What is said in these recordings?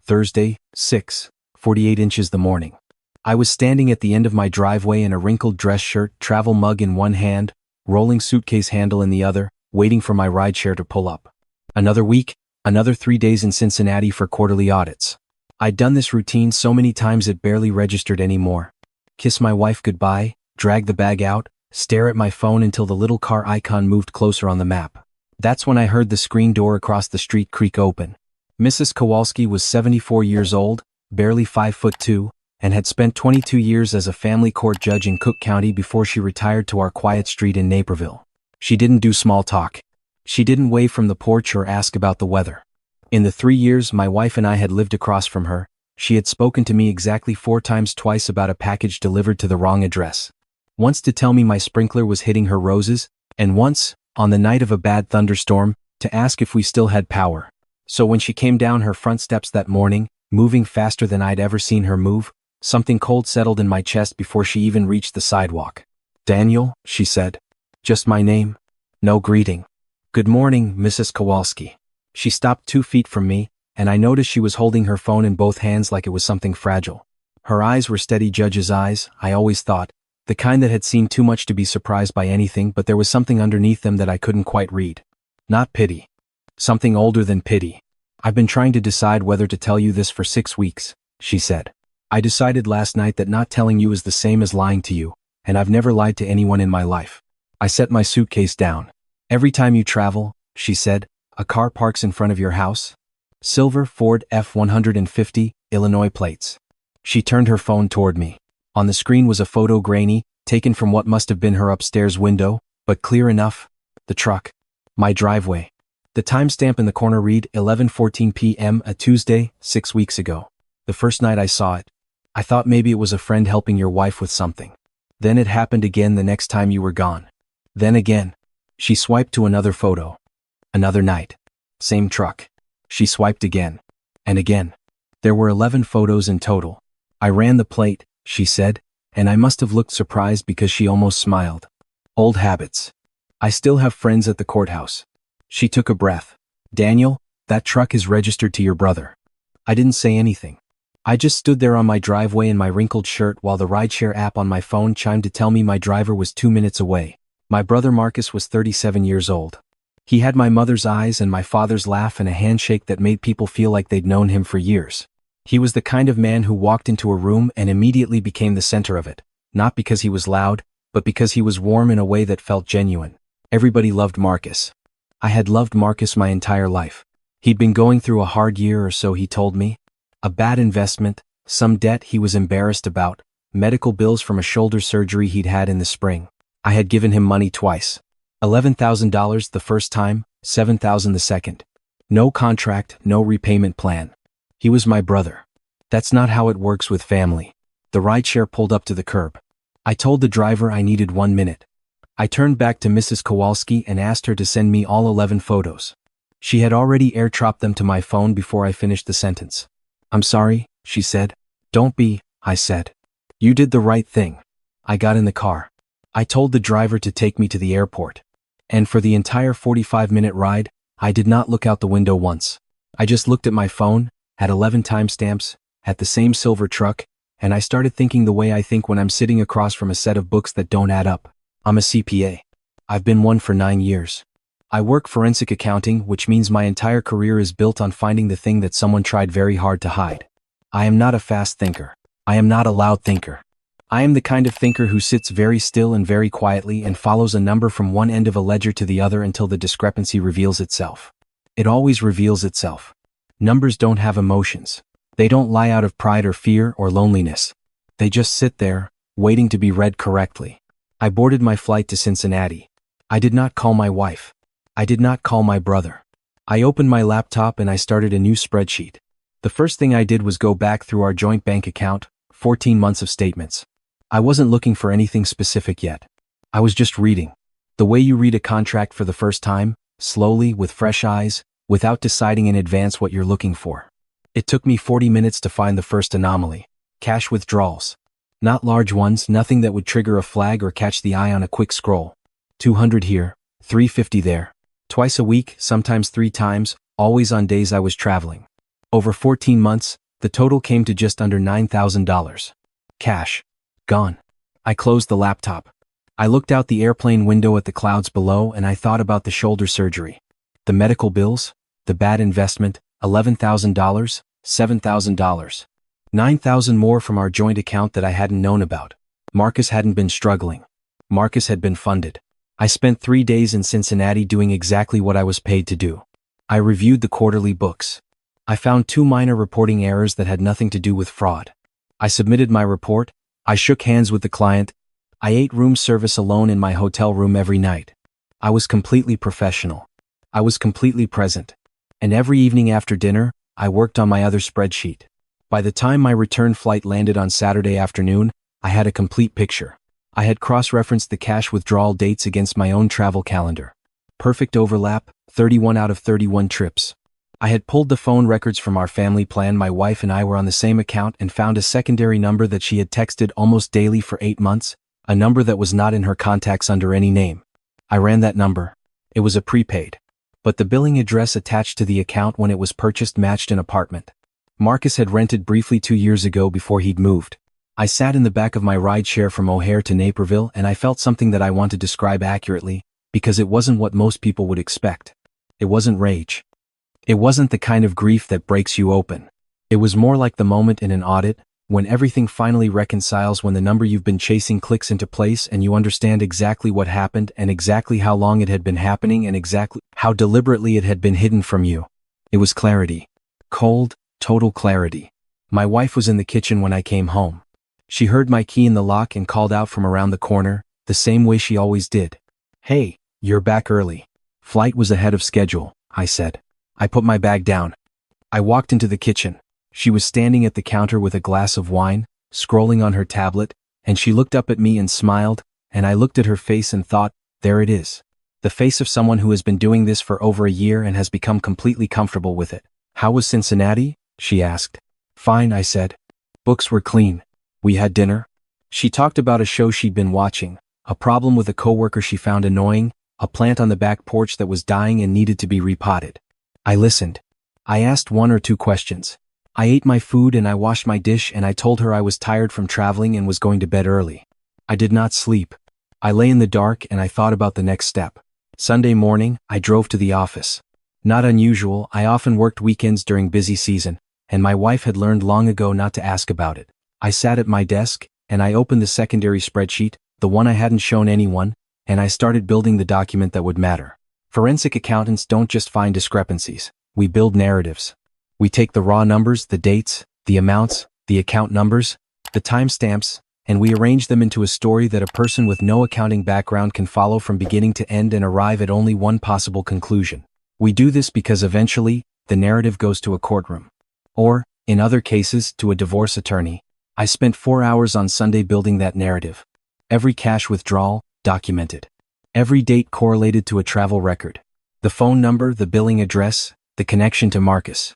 Thursday, 6:48 inches the morning. I was standing at the end of my driveway in a wrinkled dress shirt, travel mug in one hand, rolling suitcase handle in the other, waiting for my rideshare to pull up. Another week, another 3 days in Cincinnati for quarterly audits. I'd done this routine so many times it barely registered anymore. Kiss my wife goodbye, drag the bag out, stare at my phone until the little car icon moved closer on the map. That's when I heard the screen door across the street creak open. Mrs. Kowalski was 74 years old, barely 5'2", and had spent 22 years as a family court judge in Cook County before she retired to our quiet street in Naperville. She didn't do small talk. She didn't wave from the porch or ask about the weather. In the 3 years my wife and I had lived across from her, she had spoken to me exactly 4 times, twice about a package delivered to the wrong address. Once to tell me my sprinkler was hitting her roses, and once, on the night of a bad thunderstorm, to ask if we still had power. So when she came down her front steps that morning, moving faster than I'd ever seen her move, something cold settled in my chest before she even reached the sidewalk. "Daniel," she said. Just my name. No greeting. "Good morning, Mrs. Kowalski." She stopped 2 feet from me, and I noticed she was holding her phone in both hands like it was something fragile. Her eyes were steady judge's eyes, I always thought, the kind that had seen too much to be surprised by anything, but there was something underneath them that I couldn't quite read. Not pity. Something older than pity. "I've been trying to decide whether to tell you this for 6 weeks, she said. "I decided last night that not telling you is the same as lying to you, and I've never lied to anyone in my life." I set my suitcase down. "Every time you travel," she said, "a car parks in front of your house?" Silver Ford F-150, Illinois plates. She turned her phone toward me. On the screen was a photo, grainy, taken from what must have been her upstairs window, but clear enough. The truck. My driveway. The timestamp in the corner read 11:14 p.m. a Tuesday, 6 weeks ago. The first night I saw it, I thought maybe it was a friend helping your wife with something. Then it happened again the next time you were gone. Then again. She swiped to another photo. Another night. Same truck. She swiped again. And again. There were 11 photos in total. I ran the plate, she said, and I must have looked surprised because she almost smiled. Old habits. I still have friends at the courthouse. She took a breath. "Daniel, that truck is registered to your brother." I didn't say anything. I just stood there on my driveway in my wrinkled shirt while the rideshare app on my phone chimed to tell me my driver was 2 minutes away. My brother Marcus was 37 years old. He had my mother's eyes and my father's laugh and a handshake that made people feel like they'd known him for years. He was the kind of man who walked into a room and immediately became the center of it, not because he was loud, but because he was warm in a way that felt genuine. Everybody loved Marcus. I had loved Marcus my entire life. He'd been going through a hard year or so, he told me. A bad investment, some debt he was embarrassed about, medical bills from a shoulder surgery he'd had in the spring. I had given him money twice. $11,000 the first time, $7,000 the second. No contract, no repayment plan. He was my brother. That's not how it works with family. The rideshare pulled up to the curb. I told the driver I needed 1 minute. I turned back to Mrs. Kowalski and asked her to send me all 11 photos. She had already airdropped them to my phone before I finished the sentence. "I'm sorry," she said. "Don't be," I said. "You did the right thing." I got in the car. I told the driver to take me to the airport. And for the entire 45-minute ride, I did not look out the window once. I just looked at my phone, at 11 timestamps, at the same silver truck, and I started thinking the way I think when I'm sitting across from a set of books that don't add up. I'm a CPA. I've been one for 9 years. I work forensic accounting, which means my entire career is built on finding the thing that someone tried very hard to hide. I am not a fast thinker. I am not a loud thinker. I am the kind of thinker who sits very still and very quietly and follows a number from one end of a ledger to the other until the discrepancy reveals itself. It always reveals itself. Numbers don't have emotions. They don't lie out of pride or fear or loneliness. They just sit there, waiting to be read correctly. I boarded my flight to Cincinnati. I did not call my wife. I did not call my brother. I opened my laptop and I started a new spreadsheet. The first thing I did was go back through our joint bank account, 14 months of statements. I wasn't looking for anything specific yet. I was just reading. The way you read a contract for the first time, slowly, with fresh eyes, without deciding in advance what you're looking for. It took me 40 minutes to find the first anomaly. Cash withdrawals. Not large ones, nothing that would trigger a flag or catch the eye on a quick scroll. 200 here, 350 there. Twice a week, sometimes 3 times, always on days I was traveling. Over 14 months, the total came to just under $9,000. Cash. Gone. I closed the laptop. I looked out the airplane window at the clouds below and I thought about the shoulder surgery. The medical bills, the bad investment, $11,000, $7,000. $9,000 more from our joint account that I hadn't known about. Marcus hadn't been struggling. Marcus had been funded. I spent 3 days in Cincinnati doing exactly what I was paid to do. I reviewed the quarterly books. I found 2 minor reporting errors that had nothing to do with fraud. I submitted my report. I shook hands with the client. I ate room service alone in my hotel room every night. I was completely professional. I was completely present. And every evening after dinner, I worked on my other spreadsheet. By the time my return flight landed on Saturday afternoon, I had a complete picture. I had cross-referenced the cash withdrawal dates against my own travel calendar. Perfect overlap, 31 out of 31 trips. I had pulled the phone records from our family plan. My wife and I were on the same account and found a secondary number that she had texted almost daily for 8 months, a number that was not in her contacts under any name. I ran that number. It was a prepaid. But the billing address attached to the account when it was purchased matched an apartment Marcus had rented briefly 2 years ago before he'd moved. I sat in the back of my rideshare from O'Hare to Naperville and I felt something that I want to describe accurately, because it wasn't what most people would expect. It wasn't rage. It wasn't the kind of grief that breaks you open. It was more like the moment in an audit, when everything finally reconciles, when the number you've been chasing clicks into place and you understand exactly what happened and exactly how long it had been happening and exactly how deliberately it had been hidden from you. It was clarity. Cold, total clarity. My wife was in the kitchen when I came home. She heard my key in the lock and called out from around the corner, the same way she always did. "Hey, you're back early." "Flight was ahead of schedule," I said. I put my bag down. I walked into the kitchen. She was standing at the counter with a glass of wine, scrolling on her tablet, and she looked up at me and smiled, and I looked at her face and thought, there it is. The face of someone who has been doing this for over a year and has become completely comfortable with it. "How was Cincinnati?" she asked. "Fine," I said. "Books were clean. We had dinner." She talked about a show she'd been watching, a problem with a coworker she found annoying, a plant on the back porch that was dying and needed to be repotted. I listened. I asked 1 or 2 questions. I ate my food and I washed my dish and I told her I was tired from traveling and was going to bed early. I did not sleep. I lay in the dark and I thought about the next step. Sunday morning, I drove to the office. Not unusual, I often worked weekends during busy season, and my wife had learned long ago not to ask about it. I sat at my desk, and I opened the secondary spreadsheet, the one I hadn't shown anyone, and I started building the document that would matter. Forensic accountants don't just find discrepancies. We build narratives. We take the raw numbers, the dates, the amounts, the account numbers, the timestamps, and we arrange them into a story that a person with no accounting background can follow from beginning to end and arrive at only one possible conclusion. We do this because eventually, the narrative goes to a courtroom. Or, in other cases, to a divorce attorney. I spent 4 hours on Sunday building that narrative. Every cash withdrawal, documented. Every date correlated to a travel record. The phone number, the billing address, the connection to Marcus.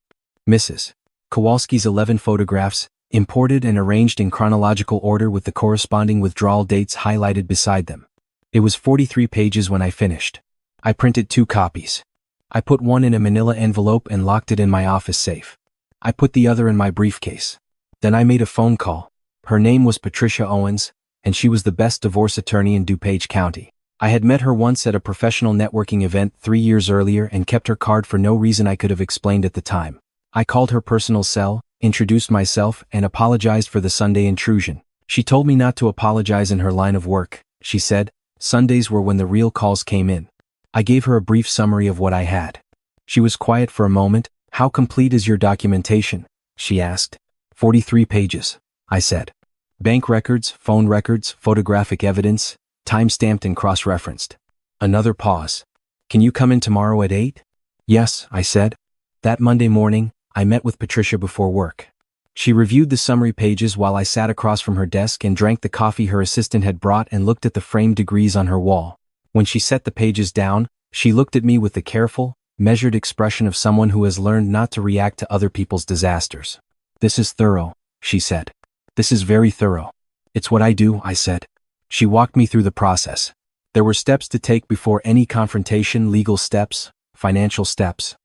Mrs. Kowalski's 11 photographs, imported and arranged in chronological order with the corresponding withdrawal dates highlighted beside them. It was 43 pages when I finished. I printed 2 copies. I put one in a manila envelope and locked it in my office safe. I put the other in my briefcase. Then I made a phone call. Her name was Patricia Owens, and she was the best divorce attorney in DuPage County. I had met her once at a professional networking event 3 years earlier and kept her card for no reason I could have explained at the time. I called her personal cell, introduced myself, and apologized for the Sunday intrusion. She told me not to apologize in her line of work. She said, Sundays were when the real calls came in. I gave her a brief summary of what I had. She was quiet for a moment. "How complete is your documentation?" she asked. 43 pages, I said. Bank records, phone records, photographic evidence, time-stamped and cross-referenced. Another pause. "Can you come in tomorrow at 8? "Yes," I said. That Monday morning, I met with Patricia before work. She reviewed the summary pages while I sat across from her desk and drank the coffee her assistant had brought and looked at the framed degrees on her wall. When she set the pages down, she looked at me with the careful, measured expression of someone who has learned not to react to other people's disasters. "This is thorough," she said. "This is very thorough." "It's what I do," I said. She walked me through the process. There were steps to take before any confrontation, legal steps, financial steps.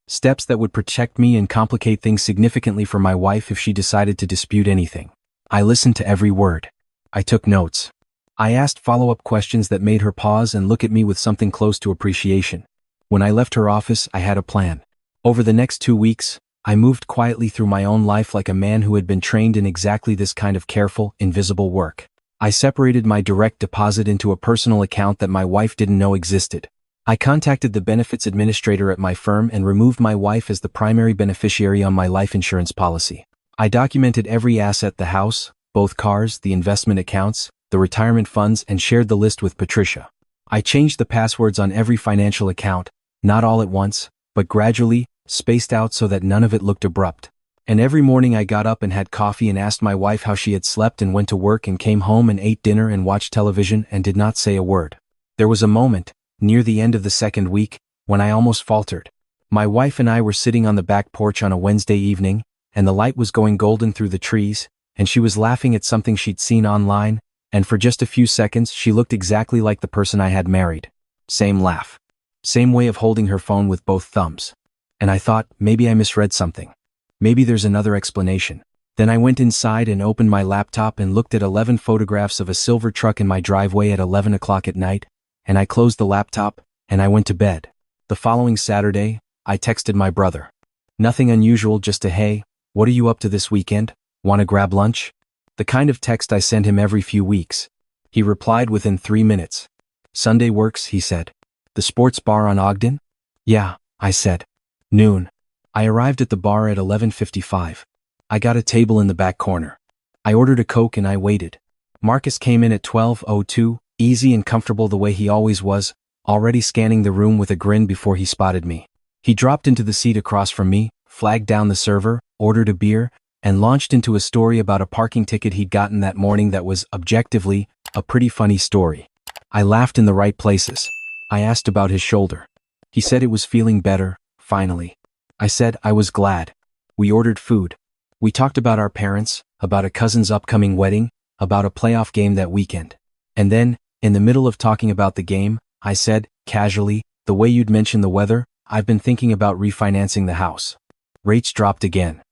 Steps that would protect me and complicate things significantly for my wife if she decided to dispute anything. I listened to every word. I took notes. I asked follow-up questions that made her pause and look at me with something close to appreciation. When I left her office, I had a plan. Over the next 2 weeks, I moved quietly through my own life like a man who had been trained in exactly this kind of careful, invisible work. I separated my direct deposit into a personal account that my wife didn't know existed. I contacted the benefits administrator at my firm and removed my wife as the primary beneficiary on my life insurance policy. I documented every asset: the house, both cars, the investment accounts, the retirement funds, and shared the list with Patricia. I changed the passwords on every financial account, not all at once, but gradually, spaced out so that none of it looked abrupt. And every morning I got up and had coffee and asked my wife how she had slept and went to work and came home and ate dinner and watched television and did not say a word. There was a moment, near the end of the second week, when I almost faltered. My wife and I were sitting on the back porch on a Wednesday evening, and the light was going golden through the trees, and she was laughing at something she'd seen online, and for just a few seconds she looked exactly like the person I had married. Same laugh. Same way of holding her phone with both thumbs. And I thought, maybe I misread something. Maybe there's another explanation. Then I went inside and opened my laptop and looked at 11 photographs of a silver truck in my driveway at 11 o'clock at night, and I closed the laptop, and I went to bed. The following Saturday, I texted my brother. Nothing unusual, just a "Hey, what are you up to this weekend? Want to grab lunch?" The kind of text I send him every few weeks. He replied within 3 minutes. "Sunday works," he said. "The sports bar on Ogden?" "Yeah," I said. Noon. I arrived at the bar at 11:55. I got a table in the back corner. I ordered a Coke and I waited. Marcus came in at 12:02, easy and comfortable the way he always was, already scanning the room with a grin before he spotted me. He dropped into the seat across from me, flagged down the server, ordered a beer, and launched into a story about a parking ticket he'd gotten that morning that was, objectively, a pretty funny story. I laughed in the right places. I asked about his shoulder. He said it was feeling better, finally. I said I was glad. We ordered food. We talked about our parents, about a cousin's upcoming wedding, about a playoff game that weekend. And then, in the middle of talking about the game, I said, casually, "The way you'd mentioned the weather, I've been thinking about refinancing the house. Rates dropped again."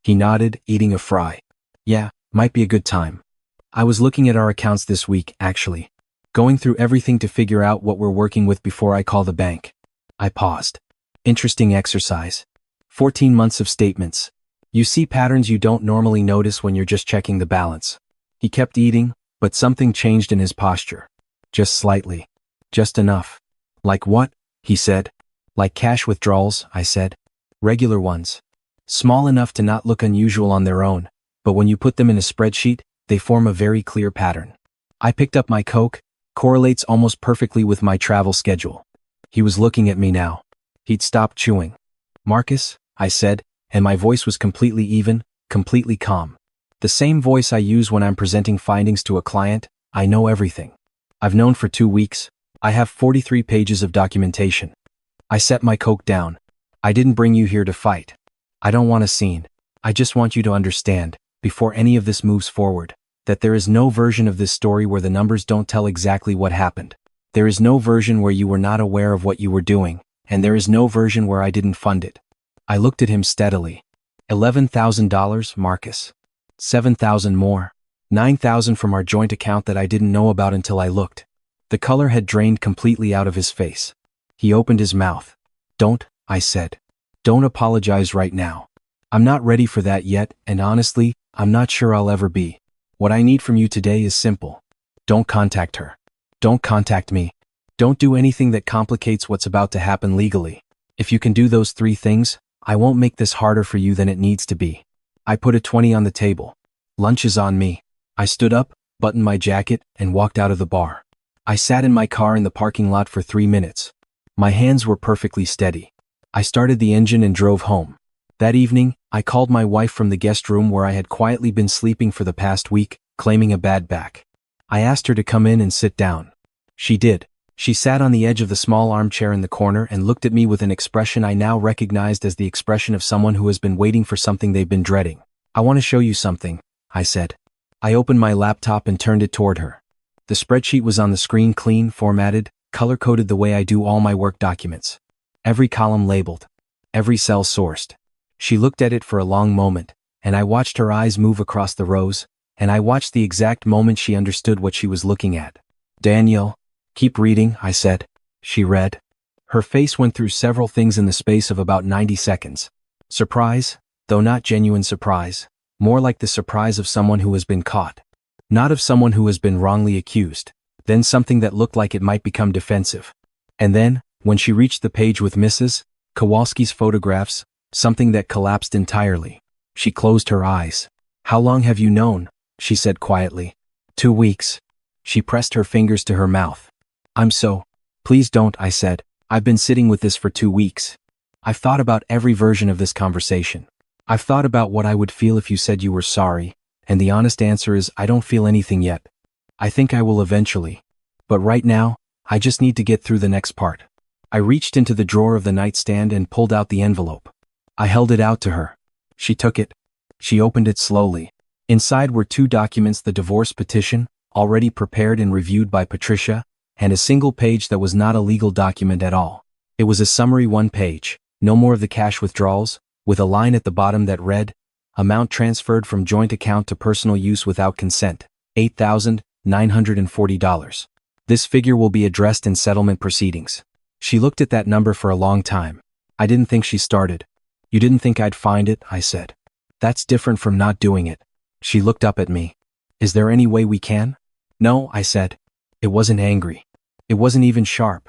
He nodded, eating a fry. "Yeah, might be a good time. I was looking at our accounts this week, actually. Going through everything to figure out what we're working with before I call the bank." I paused. Interesting exercise. 14 months of statements. You see patterns you don't normally notice when you're just checking the balance. He kept eating, but something changed in his posture. Just slightly. Just enough. "Like what?" he said. "Like cash withdrawals," I said. "Regular ones. Small enough to not look unusual on their own, but when you put them in a spreadsheet, they form a very clear pattern." I picked up my Coke. Correlates almost perfectly with my travel schedule. He was looking at me now. He'd stopped chewing. "Marcus," I said, and my voice was completely even, completely calm. The same voice I use when I'm presenting findings to a client. "I know everything. I've known for 2 weeks. I have 43 pages of documentation." I set my Coke down. "I didn't bring you here to fight. I don't want a scene. I just want you to understand, before any of this moves forward, that there is no version of this story where the numbers don't tell exactly what happened. There is no version where you were not aware of what you were doing, and there is no version where I didn't fund it." I looked at him steadily. $11,000, Marcus. 7,000 more. 9,000 from our joint account that I didn't know about until I looked. The color had drained completely out of his face. He opened his mouth. "Don't," I said. "Don't apologize right now. I'm not ready for that yet, and honestly, I'm not sure I'll ever be. What I need from you today is simple. Don't contact her. Don't contact me. Don't do anything that complicates what's about to happen legally. If you can do those 3 things, I won't make this harder for you than it needs to be." I put a 20 on the table. "Lunch is on me." I stood up, buttoned my jacket, and walked out of the bar. I sat in my car in the parking lot for 3 minutes. My hands were perfectly steady. I started the engine and drove home. That evening, I called my wife from the guest room where I had quietly been sleeping for the past week, claiming a bad back. I asked her to come in and sit down. She did. She sat on the edge of the small armchair in the corner and looked at me with an expression I now recognized as the expression of someone who has been waiting for something they've been dreading. "I want to show you something," I said. I opened my laptop and turned it toward her. The spreadsheet was on the screen, clean, formatted, color-coded the way I do all my work documents. Every column labeled. every cell sourced. She looked at it for a long moment, and I watched her eyes move across the rows, and I watched the exact moment she understood what she was looking at. Daniel, keep reading, I said. She read. Her face went through several things in the space of about 90 seconds. Surprise, though not genuine surprise, more like the surprise of someone who has been caught. Not of someone who has been wrongly accused. Then something that looked like it might become defensive. And then, when she reached the page with Mrs. Kowalski's photographs, something that collapsed entirely. She closed her eyes. How long have you known? She said quietly. 2 weeks. She pressed her fingers to her mouth. Please don't, I said. I've been sitting with this for 2 weeks. I've thought about every version of this conversation. I've thought about what I would feel if you said you were sorry, and the honest answer is I don't feel anything yet. I think I will eventually. But right now, I just need to get through the next part. I reached into the drawer of the nightstand and pulled out the envelope. I held it out to her. She took it. She opened it slowly. Inside were 2 documents: the divorce petition, already prepared and reviewed by Patricia, and a single page that was not a legal document at all. It was a summary 1-page, no more of the cash withdrawals, with a line at the bottom that read, amount transferred from joint account to personal use without consent, $8,940. This figure will be addressed in settlement proceedings. She looked at that number for a long time. I didn't think she started. You didn't think I'd find it, I said. That's different from not doing it. She looked up at me. Is there any way we can? No, I said. It wasn't angry. It wasn't even sharp.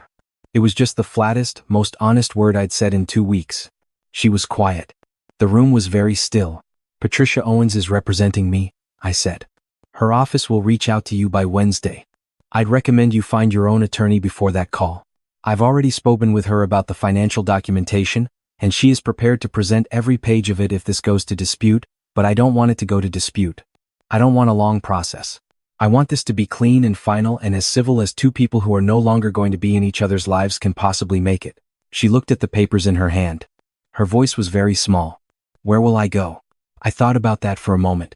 It was just the flattest, most honest word I'd said in 2 weeks. She was quiet. The room was very still. Patricia Owens is representing me, I said. Her office will reach out to you by Wednesday. I'd recommend you find your own attorney before that call. I've already spoken with her about the financial documentation, and she is prepared to present every page of it if this goes to dispute, but I don't want it to go to dispute. I don't want a long process. I want this to be clean and final and as civil as 2 people who are no longer going to be in each other's lives can possibly make it. She looked at the papers in her hand. Her voice was very small. Where will I go? I thought about that for a moment.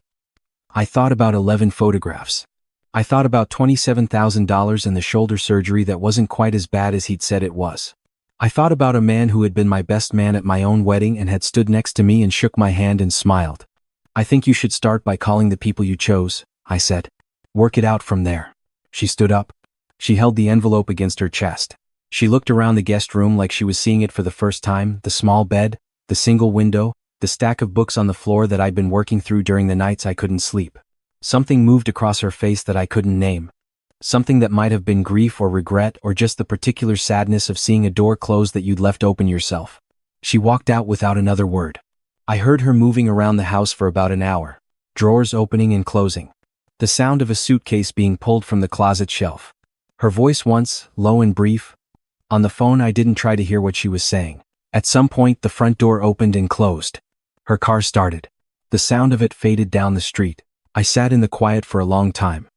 I thought about 11 photographs. I thought about $27,000 and the shoulder surgery that wasn't quite as bad as he'd said it was. I thought about a man who had been my best man at my own wedding and had stood next to me and shook my hand and smiled. I think you should start by calling the people you chose, I said. Work it out from there. She stood up. She held the envelope against her chest. She looked around the guest room like she was seeing it for the first time, the small bed, the single window, the stack of books on the floor that I'd been working through during the nights I couldn't sleep. Something moved across her face that I couldn't name. Something that might have been grief or regret or just the particular sadness of seeing a door close that you'd left open yourself. She walked out without another word. I heard her moving around the house for about an hour, drawers opening and closing. The sound of a suitcase being pulled from the closet shelf. Her voice once, low and brief. On the phone I didn't try to hear what she was saying. At some point the front door opened and closed. Her car started. The sound of it faded down the street. I sat in the quiet for a long time.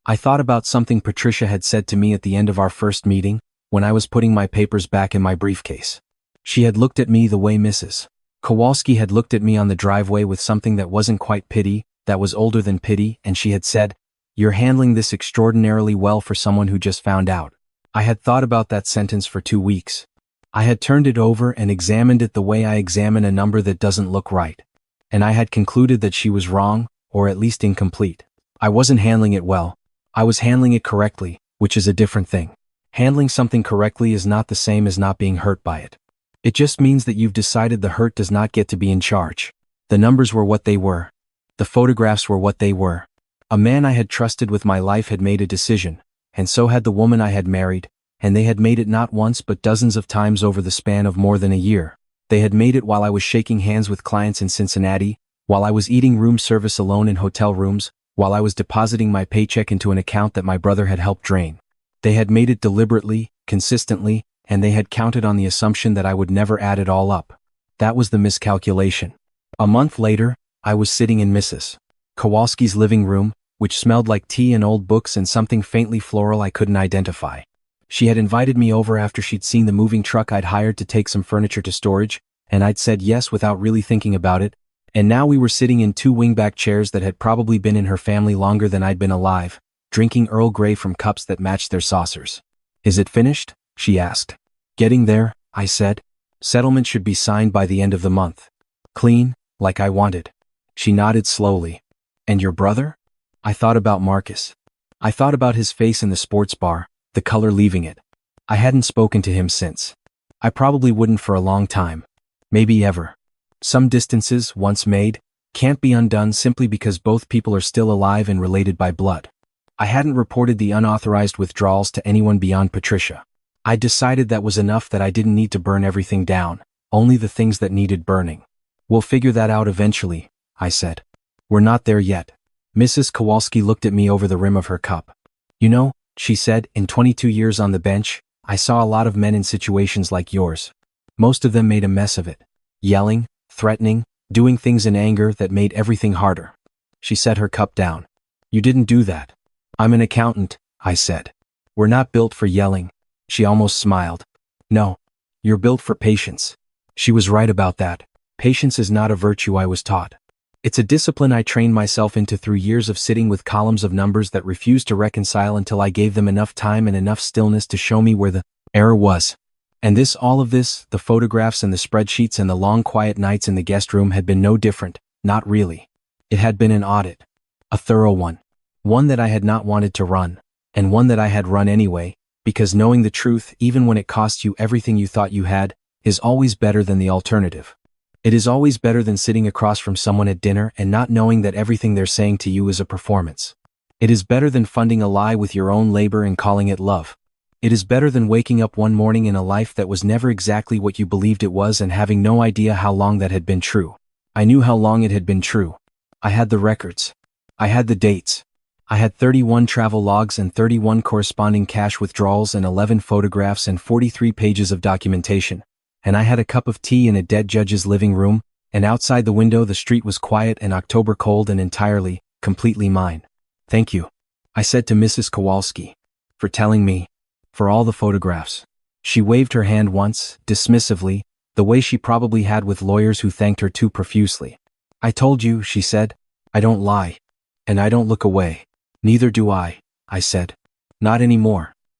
I thought about something Patricia had said to me at the end of our first meeting, when I was putting my papers back in my briefcase. She had looked at me the way Mrs. Kowalski had looked at me on the driveway with something that wasn't quite pity, that was older than pity, and she had said, "You're handling this extraordinarily well for someone who just found out." I had thought about that sentence for 2 weeks. I had turned it over and examined it the way I examine a number that doesn't look right. And I had concluded that she was wrong, or at least incomplete. I wasn't handling it well. I was handling it correctly, which is a different thing. Handling something correctly is not the same as not being hurt by it. It just means that you've decided the hurt does not get to be in charge. The numbers were what they were. The photographs were what they were. A man I had trusted with my life had made a decision, and so had the woman I had married, and they had made it not once but dozens of times over the span of more than a year. They had made it while I was shaking hands with clients in Cincinnati, while I was eating room service alone in hotel rooms, while I was depositing my paycheck into an account that my brother had helped drain. They had made it deliberately, consistently, and they had counted on the assumption that I would never add it all up. That was the miscalculation. A month later, I was sitting in Mrs. Kowalski's living room, which smelled like tea and old books and something faintly floral I couldn't identify. She had invited me over after she'd seen the moving truck I'd hired to take some furniture to storage, and I'd said yes without really thinking about it, and now we were sitting in 2 wingback chairs that had probably been in her family longer than I'd been alive, drinking Earl Grey from cups that matched their saucers. "Is it finished?" she asked. "Getting there," I said. Settlement should be signed by the end of the month. Clean, like I wanted. She nodded slowly. And your brother? I thought about Marcus. I thought about his face in the sports bar, the color leaving it. I hadn't spoken to him since. I probably wouldn't for a long time. Maybe ever. Some distances, once made, can't be undone simply because both people are still alive and related by blood. I hadn't reported the unauthorized withdrawals to anyone beyond Patricia. I decided that was enough, that I didn't need to burn everything down, only the things that needed burning. We'll figure that out eventually, I said. We're not there yet. Mrs. Kowalski looked at me over the rim of her cup. You know, she said, in 22 years on the bench, I saw a lot of men in situations like yours. Most of them made a mess of it. Yelling, threatening, doing things in anger that made everything harder. She set her cup down. You didn't do that. I'm an accountant, I said. We're not built for yelling. She almost smiled. No. You're built for patience. She was right about that. Patience is not a virtue I was taught. It's a discipline I trained myself into through years of sitting with columns of numbers that refused to reconcile until I gave them enough time and enough stillness to show me where the error was. And all of this, the photographs and the spreadsheets and the long quiet nights in the guest room had been no different, not really. It had been an audit. A thorough one. One that I had not wanted to run, and one that I had run anyway, because knowing the truth, even when it costs you everything you thought you had, is always better than the alternative. It is always better than sitting across from someone at dinner and not knowing that everything they're saying to you is a performance. It is better than funding a lie with your own labor and calling it love. It is better than waking up one morning in a life that was never exactly what you believed it was and having no idea how long that had been true. I knew how long it had been true. I had the records. I had the dates. I had 31 travel logs and 31 corresponding cash withdrawals and 11 photographs and 43 pages of documentation. And I had a cup of tea in a dead judge's living room, and outside the window the street was quiet and October cold and entirely, completely mine. Thank you, I said to Mrs. Kowalski, for telling me, for all the photographs. She waved her hand once, dismissively, the way she probably had with lawyers who thanked her too profusely. I told you, she said, I don't lie. And I don't look away. Neither do I said. Not anymore.